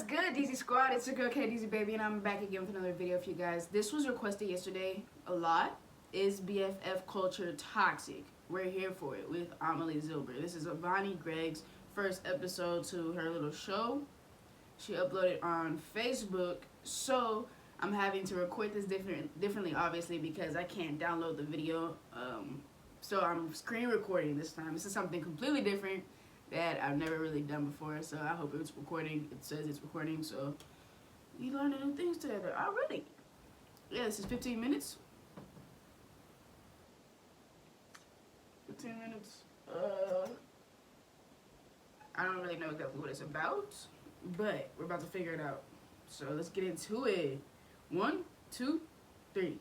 good, DZ Squad? It's your girl KDZ Baby, and I'm back again with another video for you guys. This was requested yesterday a lot. Is BFF culture toxic? We're here for it with Amelie Zilber. This is Avani Gregg's first episode to her little show. She uploaded on Facebook, so I'm having to record this differently, obviously, because I can't download the video. So I'm screen recording this time. This is something completely different that I've never really done before, so I hope it's recording. It says it's recording, so we learning new things together already. Yeah, this is 15 minutes. 15 minutes. I don't really know exactly what it's about, but we're about to figure it out. So let's get into it. 1, 2, 3.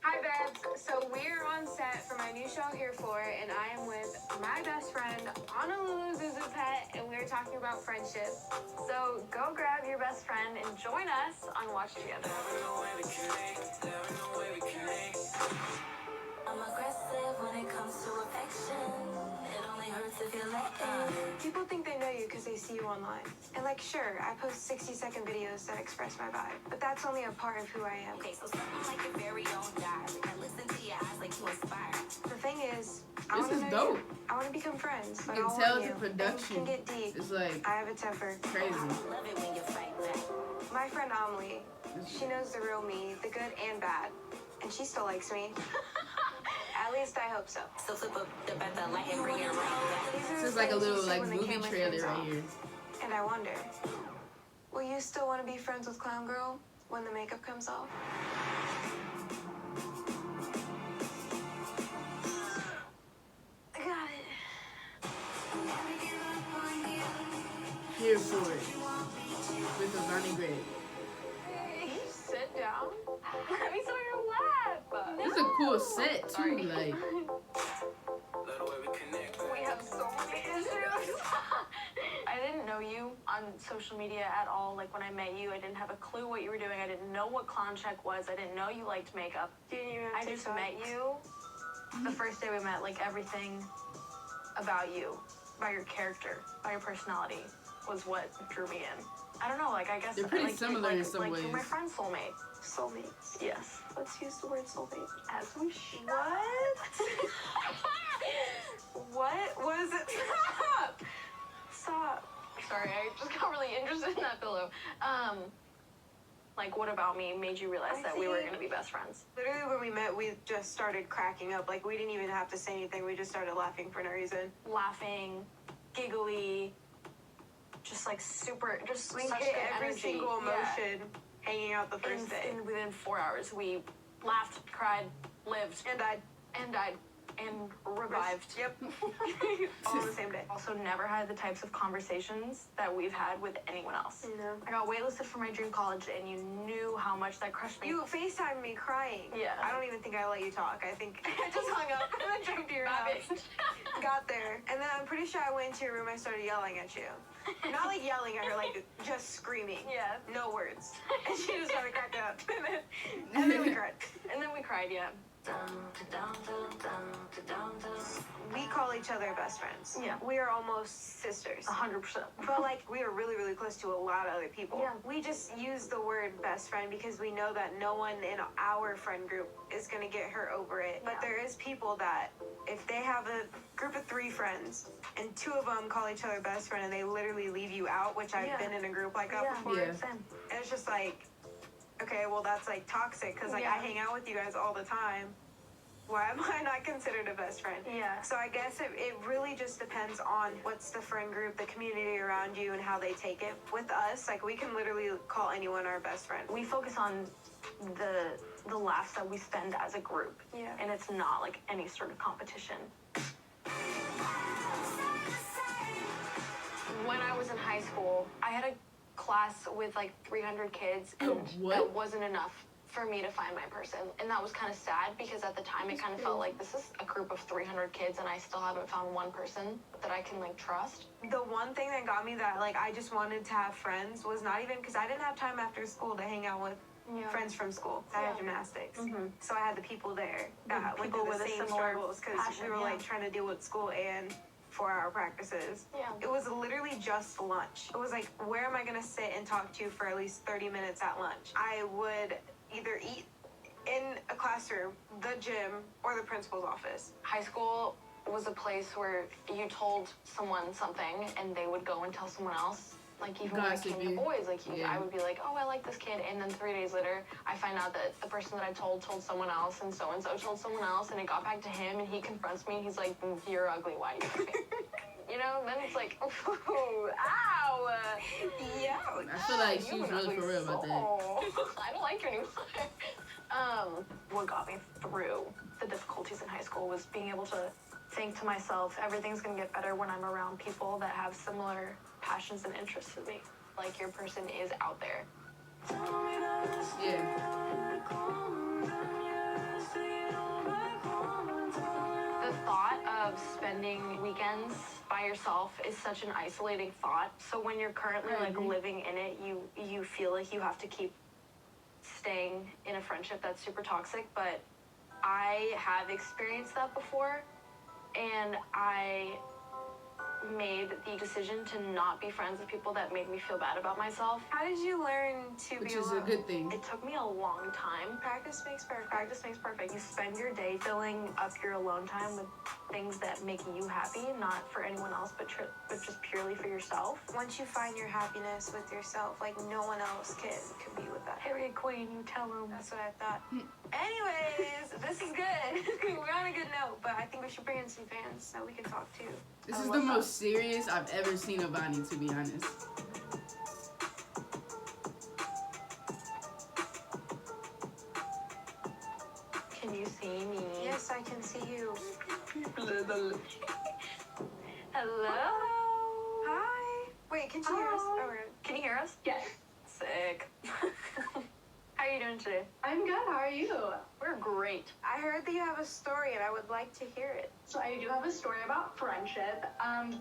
Hi, Babs. So we're on set for my new show, Here For It, and I am with my best friend, Honolulu Zuzu Pet, and we're talking about friendship. So go grab your best friend and join us on Watch Together. I'm aggressive when it comes to affection. It only hurts if you let in. People think they know you because they see you online. And like, sure, I post 60-second videos that express my vibe, but that's only a part of who I am. Okay, so something like your very own diary. I listen to your eyes like you inspire. The thing is, I This want to is know dope. you. I want to become friends, but You I can don't tell want the you. production Things can get deep. is like I have a temper. crazy. Love it when you fight back. My friend Amelie, she knows the real me, the good and bad, and she still likes me. At least I hope so. So flip up the better light and bring it right back. These are This the is like a things she little said like when the movie camera trailer turns right off. here. And I wonder, will you still want to be friends with Clown Girl when the makeup comes off? I got it. Here For It with Avani Gregg. Hey, sit down. Let me sit on your lap. This is a cool set too. Sorry. Like We have so many issues. I didn't know you on social media at all. Like when I met you, I didn't have a clue what you were doing. I didn't know what clown check was. I didn't know you liked makeup. I just met you. The first day we met, like everything about you, about your character, about your personality was what drew me in. I don't know, like I guess They're pretty like, similar in some You're my ways. friend's soulmate. Soulmates. Yes. Let's use the word soulmate as we should. What was it? Stop! Stop. Sorry, I just got really interested in that pillow. Like, what about me made you realize that we were going to be best friends? Literally, when we met, we just started cracking up. Like, we didn't even have to say anything. We just started laughing for no reason. Laughing, giggly, just like super, just We such hit good every energy. single Yeah. emotion hanging out the first day. And within 4 hours, we laughed, cried, lived, And I, and died, and revived. yep, all on the same day. Also never had the types of conversations that we've had with anyone else. No. I got waitlisted for my dream college, and you knew how much that crushed me. You FaceTimed me crying. Yeah. I don't even think I let you talk. I think I just hung up and then jumped to your Bye, house. bitch. Got there. And then I'm pretty sure I went into your room, I started yelling at you. Not like yelling at her, like just screaming. Yeah. No words. And she just started cracking up. And then we cried. And then we cried, yeah. We call each other best friends. Yeah. We are almost sisters. 100%. But like we are really, really close to a lot of other people. Yeah. We just use the word best friend because we know that no one in our friend group is gonna get her over it. But Yeah. there is people that if they have a group of 3 friends and 2 of them call each other best friend and they literally leave you out, which I've Yeah. been in a group like that Yeah. before. Yeah. Same. And it's just like, okay, well that's like toxic because like Yeah. I hang out with you guys all the time. Why am I not considered a best friend? Yeah. So I guess it really just depends on what's the friend group, the community around you, and how they take it. With us, like we can literally call anyone our best friend. We focus on the laughs that we spend as a group. Yeah. And it's not like any sort of competition. When I was in high school, I had a class with like 300 kids, and What? that wasn't enough for me to find my person. And that was kind of sad because at the time it kind of felt like this is a group of 300 kids and I still haven't found one person that I can like trust. The one thing that got me that like I just wanted to have friends was not even because I didn't have time after school to hang out with friends from school. I had Yeah. gymnastics. Mhm. So I had the people there that went People through with the a same similar struggles because passion, we were yeah. like trying to deal with school and 4-hour practices. Yeah. It was literally just lunch. It was like, where am I gonna sit and talk to you for at least 30 minutes at lunch? I would either eat in a classroom, the gym, or the principal's office. High school was a place where you told someone something and they would go and tell someone else. Like even when it came to boys, like I would be like, oh, I like this kid, and then 3 days later, I find out that the person that I told someone else, and so told someone else, and it got back to him, and he confronts me, and he's like, you're ugly, why do you like me? You know, then it's like, ooh, ow, yeah. I feel like she was really for real about that. I don't like you anymore. What got me through the difficulties in high school was being able to think to myself, everything's gonna get better when I'm around people that have similar passions and interests with me. Like your person is out there. Yeah. The thought of spending weekends by yourself is such an isolating thought. So when you're currently like living in it, you feel like you have to keep staying in a friendship that's super toxic. But I have experienced that before, and I made the decision to not be friends with people that made me feel bad about myself. How did you learn to Which be is alone? a good thing. It took me a long time. Practice makes perfect. Practice makes perfect. You spend your day filling up your alone time with things that make you happy, not for anyone else, but just purely for yourself. Once you find your happiness with yourself, like no one else can be with that. Harriet Queen, you tell them. That's what I thought. Anyways, this is good. We're on a good note, but I think we should bring in some fans so we can talk too. This is the most serious I've ever seen Avani, to be honest. Can you see me? Yes, I can see you. Hello? Hi. Wait, can you hear us? Oh, we're good. Can you hear us? Yes. Sick. How are you doing today? I'm good. How are you? We're great. I heard that you have a story and I would like to hear it. So I do have a story about friendship.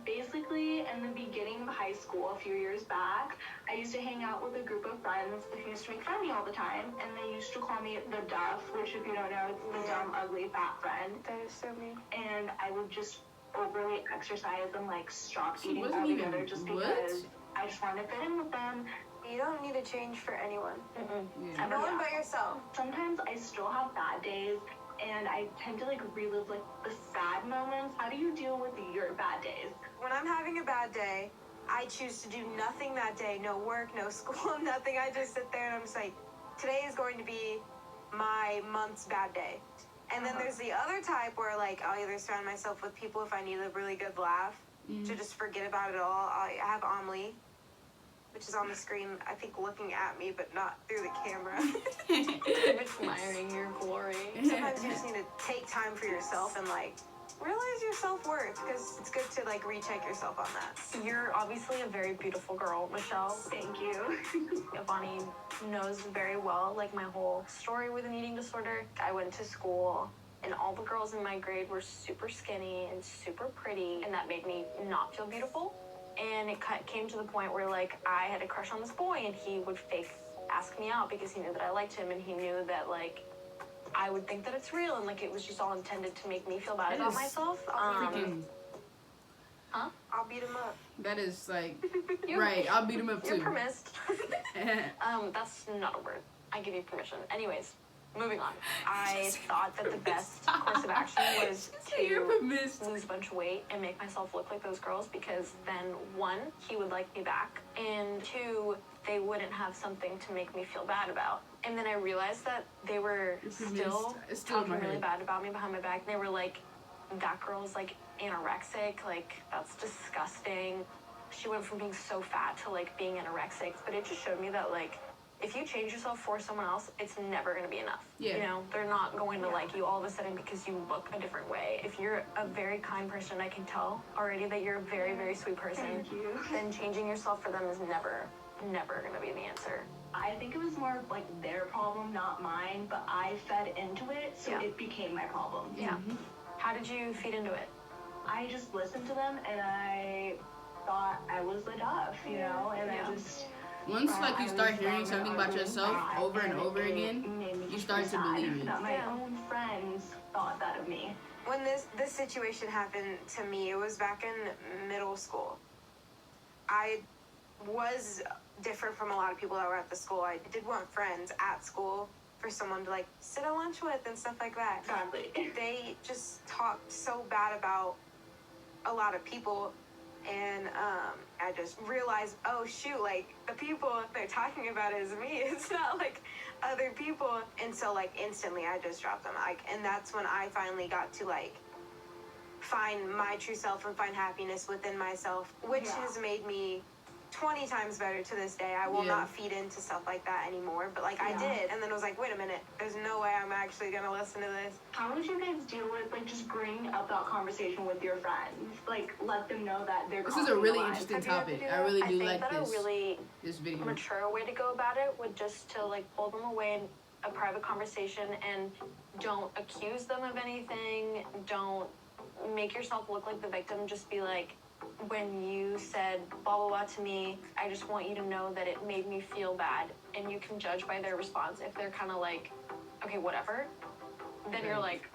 Basically, in the beginning of high school, a few years back, I used to hang out with a group of friends who used to make fun of me all the time, and they used to call me the Duff, which, if you don't know, it's the dumb, ugly, fat friend. That is so mean. And I would just overly exercise and like stop She eating wasn't altogether even- just what? because I just wanted to fit in with them. You don't need to change for anyone. Yeah. No one but yourself. Sometimes I still have bad days, and I tend to like relive like the sad moments. How do you deal with your bad days? When I'm having a bad day, I choose to do nothing that day. No work, no school, nothing. I just sit there and I'm just like, today is going to be my month's bad day. And then there's the other type where like I'll either surround myself with people if I need a really good laugh to just forget about it all. I have Amelie, which is on the screen, I think looking at me, but not through the camera. I'm admiring your glory. Sometimes you just need to take time for yourself and like realize your self-worth, because it's good to like recheck yourself on that. You're obviously a very beautiful girl, Michelle. Thank you. Avani knows very well, like, my whole story with an eating disorder. I went to school, and all the girls in my grade were super skinny and super pretty, and that made me not feel beautiful. And it came to the point where, like, I had a crush on this boy, and he would fake ask me out because he knew that I liked him, and he knew that, like, I would think that it's real, and, like, it was just all intended to make me feel bad about myself. Freaking, I'll beat him up. that is like, right, I'll beat him up You're too. permissed. That's not a word. I give you permission. Anyways, moving on. I thought that the best course of action was You're to permissed. lose a bunch of weight and make myself look like those girls, because then, one, he would like me back, and two, they wouldn't have something to make me feel bad about. And then I realized that they were You're still permissed. It's still in talking my really head. bad about me behind my back. They were like, that girl's like anorexic, like, that's disgusting. She went from being so fat to like being anorexic, but it just showed me that, like, if you change yourself for someone else, it's never going to be enough. Yeah. You know, they're not going to like you all of a sudden because you look a different way. If you're a very kind person, I can tell already that you're a very, very sweet person. Thank you. Then changing yourself for them is never going to be the answer. I think it was more of like their problem, not mine, but I fed into it, so Yeah. it became my problem. Yeah. How did you feed into it? I just listened to them, and I thought I was the Duff, you know, and Yeah. I just... Once like I you start was hearing down something and about ugly yourself bad, over and over it again, made me you just start to sad believe it. that my Yeah. own friends thought that of me. when this situation happened to me, it was back in middle school. I was different from a lot of people that were at the school. I did want friends at school for someone to like sit at lunch with and stuff like that. Sadly. They just talked so bad about a lot of people, and I just realized, oh shoot, like the people they're talking about is me. It's not like other people. And so like instantly I just dropped them. Like, and that's when I finally got to like find my true self and find happiness within myself, which has made me 20 times better to this day. I will not feed into stuff like that anymore, but like I did, and then I was like, wait a minute, there's no way I'm actually gonna listen to this. How did you guys deal with like just bringing up that conversation with your friends? Like let them know that they're. This is a really interesting topic. I really do like that this. a really This video. mature way to go about it would just to like pull them away in a private conversation and don't accuse them of anything. Don't make yourself look like the victim. Just be like, when you said blah blah blah to me, I just want you to know that it made me feel bad, and you can judge by their response. If they're kind of like, okay, whatever, then you're like,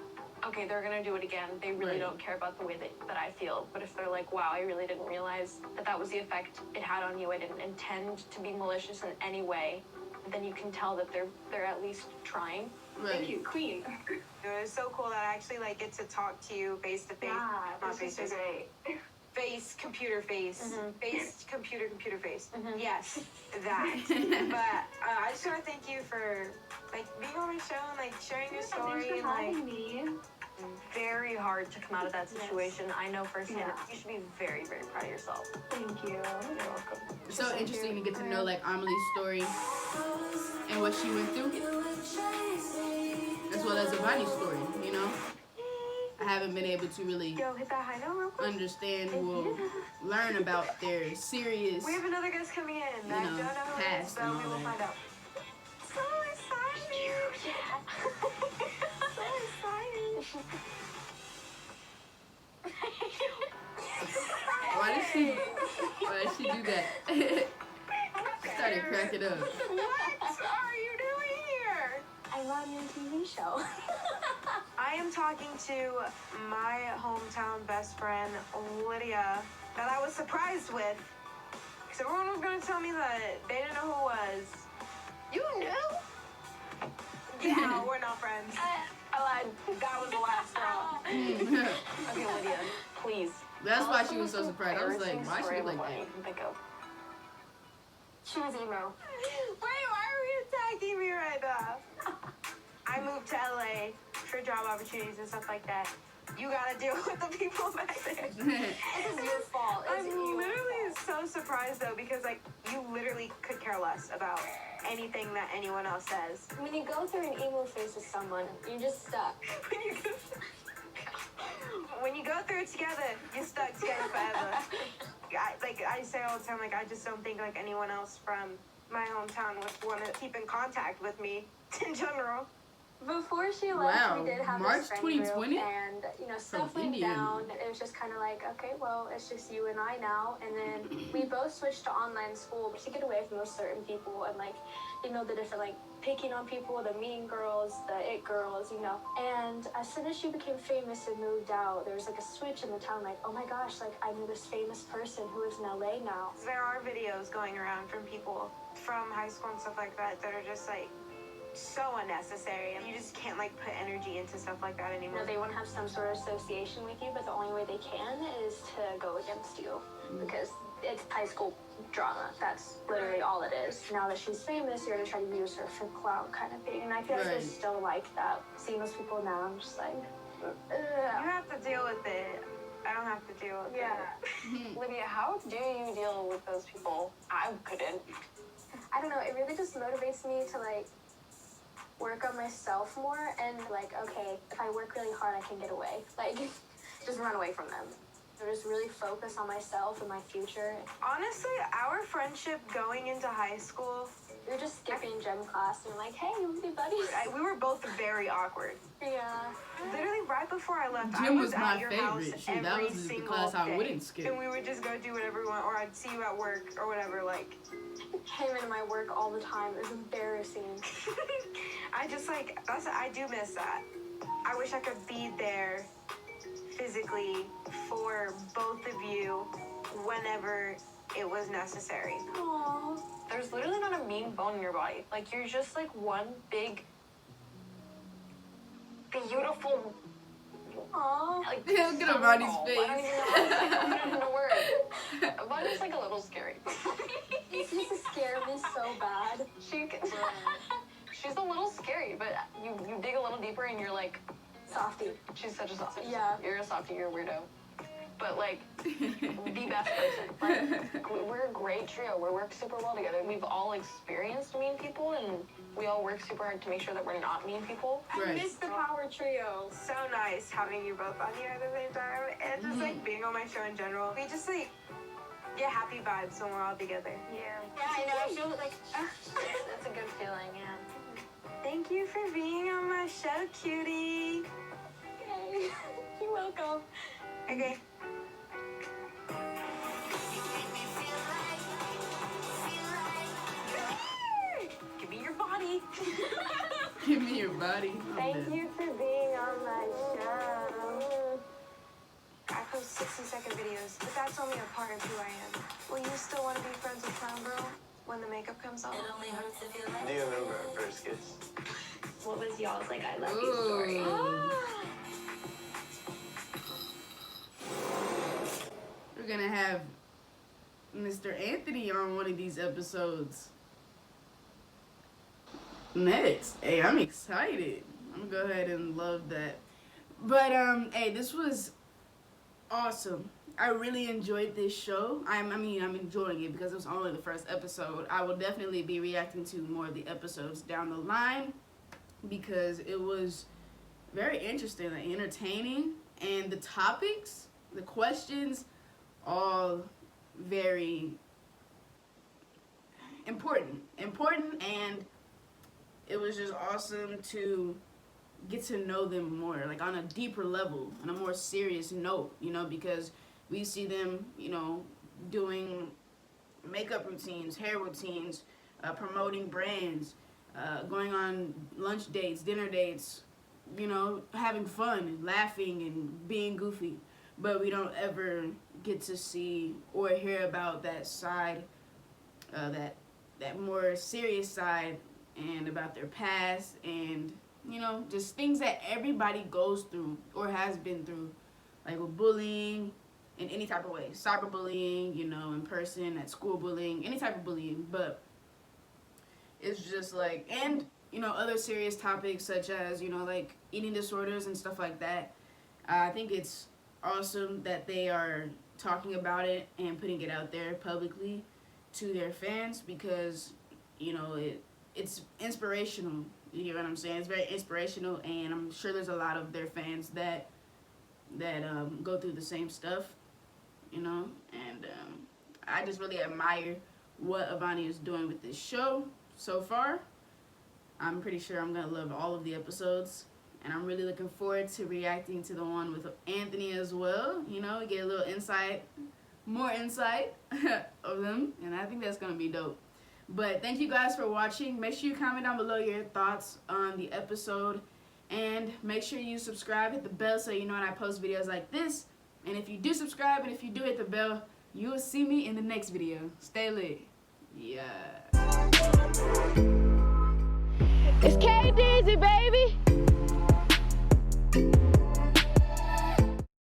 okay, they're gonna do it again. They really don't care about the way that I feel. But if they're like, wow, I really didn't realize that was the effect it had on you, I didn't intend to be malicious in any way, then you can tell that they're at least trying. Thank you, Queen. It was so cool that I actually like get to talk to you face to face. Not face to face. Face, computer face. Face, computer face. Yes, that. But I just want to thank you for like being on my show and like sharing your story. Thanks for and, having me. Very hard to come out of that situation. I know firsthand. Yeah. You should be very, very proud of yourself. Thank you. You're welcome. It's so interesting to get to know like Amelie's story and what she went through, as well as Avani's story. You know, I haven't been able to really Yo, hit that high note real quick. understand or learn about their serious, We have another guest coming in. You I know, don't know who it is, past but and we all will that. find out. So excited! So excited! why did she do that? Started cracking up. What are you doing here? I'm on your TV show. I am talking to my hometown best friend, Lydia, that I was surprised with. Because everyone was going to tell me that they didn't know who it was. You knew? Yeah, we're not friends. I lied. That was the last straw. Okay, Lydia, please. That's Tell why us she the was so most surprised. I was like, embarrassing why story she of like what that? you can think of. She was emo. Wait, why are we attacking me right now? I moved to LA for job opportunities and stuff like that. You gotta deal with the people back there. This is your fault. I'm literally so surprised though, because like you literally could care less about anything that anyone else says. When you go through an emo phase with someone, you're just stuck. When you go through it together, you're stuck together forever. I say all the time, like I just don't think like anyone else from my hometown would want to keep in contact with me in general. Before she left, Wow, we did have March this friend 2020? group, and you know stuff From went India. down. It was just kind of like, okay, well, it's just you and I now. And then we both switched to online school to get away from those certain people and like, you know, the different like picking on people, the mean girls, the it girls, you know. And as soon as she became famous and moved out, there was like a switch in the town. Like, oh my gosh, like I knew this famous person who is in LA now. There are videos going around from people from high school and stuff like that that are just like so unnecessary, and you just can't like put energy into stuff like that You anymore. know, they want to have some sort of association with you, but the only way they can is to go against you because it's high school drama. That's literally all it is. Now that she's famous, you're gonna try to use her for clout kind of thing. And I feel like Right. there's still like that. Seeing those people now, I'm just like, You have to deal with it. I don't have to deal with it. Lydia, how do you deal with those people? I couldn't. I don't know. It really just motivates me to like work on myself more and like, okay, if I work really hard, I can get away. Like, just run away from them. So just really focus on myself and my future. Honestly, our friendship going into high school, You're just skipping gym class and you're like, hey, you wanna be buddies? we were both very awkward. Yeah. Literally right before I left, I Gym was was at my your favorite. house Shoot, that every was the single class I day. wouldn't skip. And we would just go do whatever we want, or I'd see you at work or whatever. Like, Came into my work all the time. It was embarrassing. I just like I do miss that. I wish I could be there physically for both of you whenever it was necessary. Aww. There's literally not a mean bone in your body. Like, you're just like one big, beautiful. Aww. Like, Look at Avani's face. I don't even know word. Avani's like a little scary. You used to scare me so bad. She's a little scary, but you dig a little deeper and you're like, Softie. she's such a softie. Yeah. You're a softie, you're a weirdo. But like, the best person. Like, we're a great trio. We work super well together. We've all experienced mean people, and we all work super hard to make sure that we're not mean people. Right. I miss the power trio. So nice having you both on here at the same time, and just like being on my show in general. We just like get happy vibes when we're all together. Yeah. Yeah, I know. I feel like That's a good feeling, yeah. Thank you for being on my show, cutie. Yay. You're welcome. Okay. Give me your body. Give me your body. Thank you for being on my show. I post 60-second videos, but that's only a part of who I am. Will you still want to be friends with Clown Girl when the makeup comes off? It only hurts if you let Do you remember our first kiss? What was y'all's like I love you story? We're gonna have Mr. Anthony on one of these episodes next. Hey, I'm excited. I'm gonna go ahead and love that. But hey, this was awesome. I really enjoyed this show. I'm enjoying it because it was only the first episode. I will definitely be reacting to more of the episodes down the line because it was very interesting and entertaining, and the topics, the questions, all very important, and it was just awesome to get to know them more, like on a deeper level, on a more serious note, you know, because we see them, you know, doing makeup routines, hair routines, promoting brands, going on lunch dates, dinner dates, you know, having fun, laughing and being goofy. But we don't ever get to see or hear about that side, that more serious side, and about their past, and you know, just things that everybody goes through or has been through, like with bullying in any type of way, cyberbullying, you know, in person, at school bullying, any type of bullying. But it's just like, and you know, other serious topics such as, you know, like eating disorders and stuff like that. I think it's awesome that they are talking about it and putting it out there publicly to their fans, because you know, it's inspirational. You know what I'm saying? It's very inspirational, and I'm sure there's a lot of their fans that go through the same stuff, you know. And I just really admire what Avani is doing with this show so far. I'm pretty sure I'm gonna love all of the episodes, and I'm really looking forward to reacting to the one with Anthony as well. You know, get a little insight, more insight of them, and I think that's gonna be dope. But thank you guys for watching. Make sure you comment down below your thoughts on the episode, and make sure you subscribe, hit the bell so you know when I post videos like this. And if you do subscribe and if you do hit the bell, you will see me in the next video. Stay lit. Yeah. It's KDZ, baby.